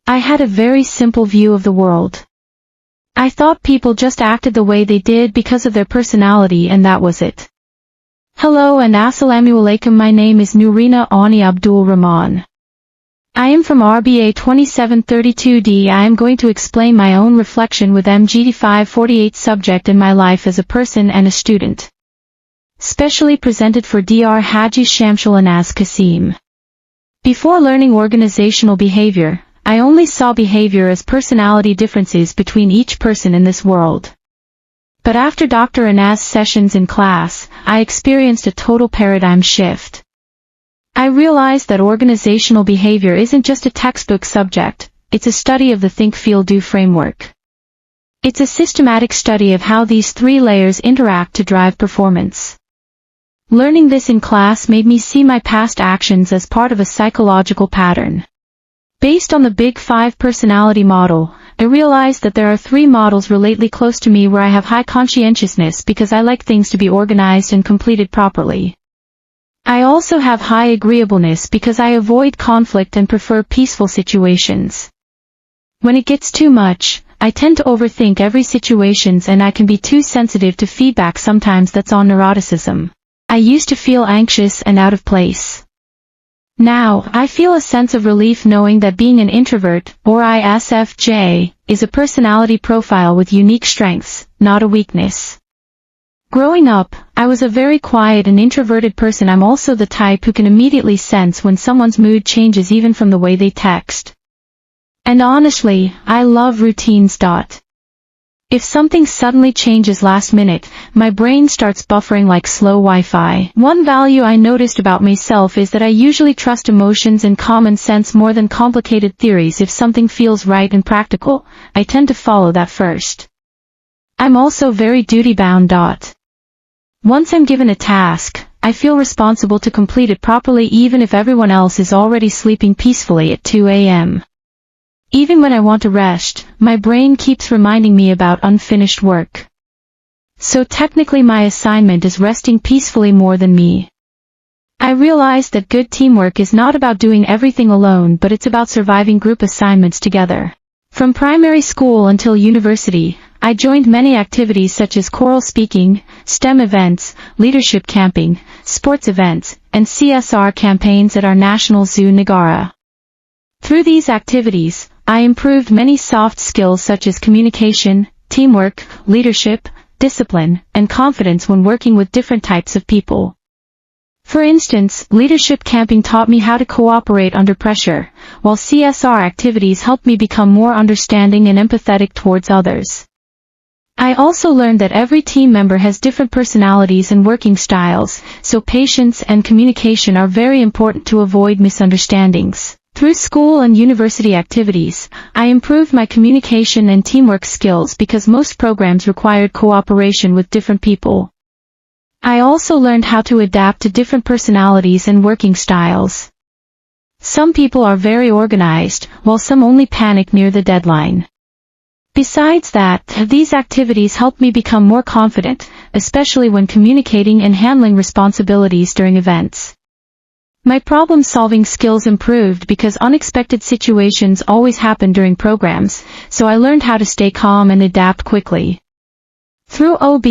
I had a very simple view of the world. I thought people just acted the way they did because of their personality and that was it. Hello and Assalamu alaikum, my name is Nurina Auni Abdul Rahman. I am from RBA 2732D. I am going to explain my own reflection with MGT 548 subject in my life as a person and a student. Specially presented for Dr. Haji Shamsul Anas Qasim. Before learning organizational behavior, I only saw behavior as personality differences between each person in this world. But after Dr. Anas' sessions in class, I experienced a total paradigm shift. I realized that organizational behavior isn't just a textbook subject, it's a study of the think-feel-do framework. It's a systematic study of how these three layers interact to drive performance. Learning this in class made me see my past actions as part of a psychological pattern. Based on the Big Five personality model, I realized that there are three models relatedly close to me where I have high conscientiousness because I like things to be organized and completed properly. I also have high agreeableness because I avoid conflict and prefer peaceful situations. When it gets too much, I tend to overthink every situations and I can be too sensitive to feedback sometimes. That's on neuroticism. I used to feel anxious and out of place. Now, I feel a sense of relief knowing that being an introvert, or ISFJ, is a personality profile with unique strengths, not a weakness. Growing up, I was a very quiet and introverted person. I'm also the type who can immediately sense when someone's mood changes even from the way they text. And honestly, I love routines. If something suddenly changes last minute, my brain starts buffering like slow Wi-Fi. One value I noticed about myself is that I usually trust emotions and common sense more than complicated theories. If something feels right and practical, I tend to follow that first. I'm also very duty-bound. Once I'm given a task, I feel responsible to complete it properly even if everyone else is already sleeping peacefully at 2 a.m. Even when I want to rest, my brain keeps reminding me about unfinished work. So technically my assignment is resting peacefully more than me. I realized that good teamwork is not about doing everything alone, but it's about surviving group assignments together. From primary school until university, I joined many activities such as choral speaking, STEM events, leadership camping, sports events, and CSR campaigns at our National Zoo Nagara. Through these activities, I improved many soft skills such as communication, teamwork, leadership, discipline, and confidence when working with different types of people. For instance, leadership camping taught me how to cooperate under pressure, while CSR activities helped me become more understanding and empathetic towards others. I also learned that every team member has different personalities and working styles, so patience and communication are very important to avoid misunderstandings. Through school and university activities, I improved my communication and teamwork skills because most programs required cooperation with different people. I also learned how to adapt to different personalities and working styles. Some people are very organized, while some only panic near the deadline. Besides that, these activities helped me become more confident, especially when communicating and handling responsibilities during events. My problem-solving skills improved because unexpected situations always happen during programs, so I learned how to stay calm and adapt quickly. Through OB,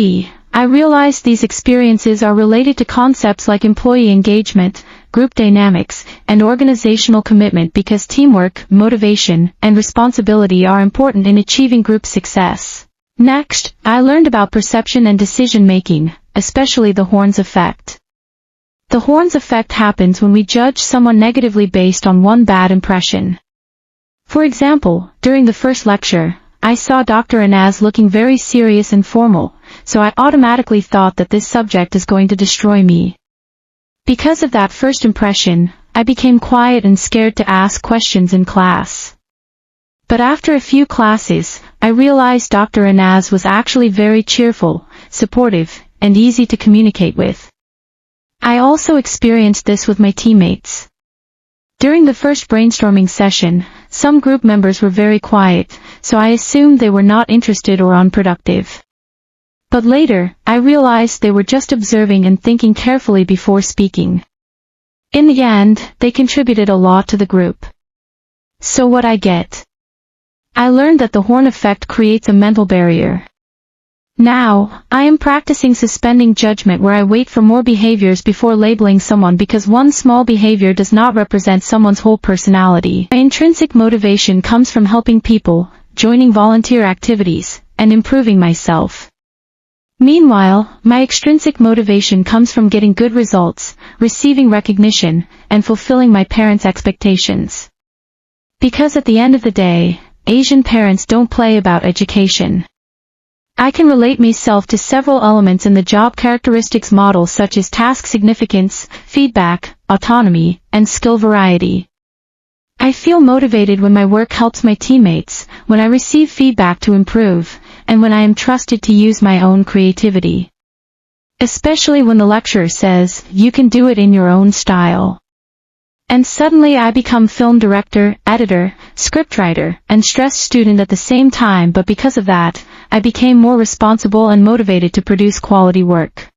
I realized these experiences are related to concepts like employee engagement, group dynamics, and organizational commitment because teamwork, motivation, and responsibility are important in achieving group success. Next, I learned about perception and decision-making, especially the Horn's effect. The Horn's effect happens when we judge someone negatively based on one bad impression. For example, during the first lecture, I saw Dr. Anas looking very serious and formal, so I automatically thought that this subject is going to destroy me. Because of that first impression, I became quiet and scared to ask questions in class. But after a few classes, I realized Dr. Anas was actually very cheerful, supportive, and easy to communicate with. I also experienced this with my teammates. During the first brainstorming session, some group members were very quiet, so I assumed they were not interested or unproductive. But later, I realized they were just observing and thinking carefully before speaking. In the end, they contributed a lot to the group. So what I get? I learned that the horn effect creates a mental barrier. Now, I am practicing suspending judgment where I wait for more behaviors before labeling someone because one small behavior does not represent someone's whole personality. My intrinsic motivation comes from helping people, joining volunteer activities, and improving myself. Meanwhile, my extrinsic motivation comes from getting good results, receiving recognition, and fulfilling my parents' expectations. Because at the end of the day, Asian parents don't play about education. I can relate myself to several elements in the job characteristics model such as task significance, feedback, autonomy, and skill variety. I feel motivated when my work helps my teammates, when I receive feedback to improve, and when I am trusted to use my own creativity. Especially when the lecturer says, "You can do it in your own style." And suddenly I become film director, editor, scriptwriter, and stressed student at the same time, but because of that, I became more responsible and motivated to produce quality work.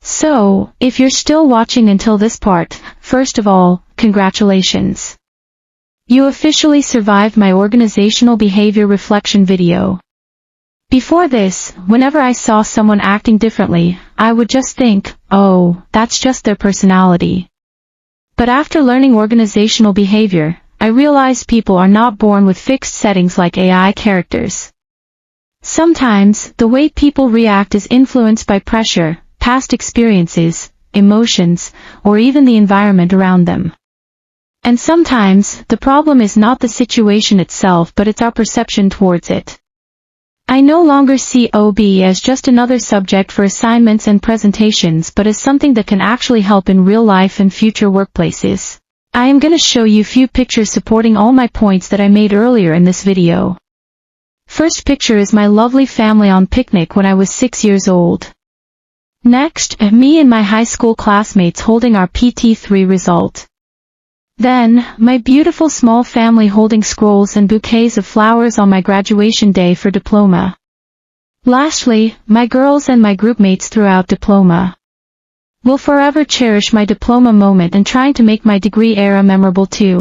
So, if you're still watching until this part, first of all, congratulations. You officially survived my organizational behavior reflection video. Before this, whenever I saw someone acting differently, I would just think, oh, that's just their personality. But after learning organizational behavior, I realized people are not born with fixed settings like AI characters. Sometimes, the way people react is influenced by pressure, past experiences, emotions, or even the environment around them. And sometimes, the problem is not the situation itself but it's our perception towards it. I no longer see OB as just another subject for assignments and presentations but as something that can actually help in real life and future workplaces. I am going to show you few pictures supporting all my points that I made earlier in this video. First picture is my lovely family on picnic when I was 6 years old. Next, me and my high school classmates holding our PT3 result. Then, my beautiful small family holding scrolls and bouquets of flowers on my graduation day for diploma. Lastly, my girls and my group mates throughout diploma. Will forever cherish my diploma moment and trying to make my degree era memorable too.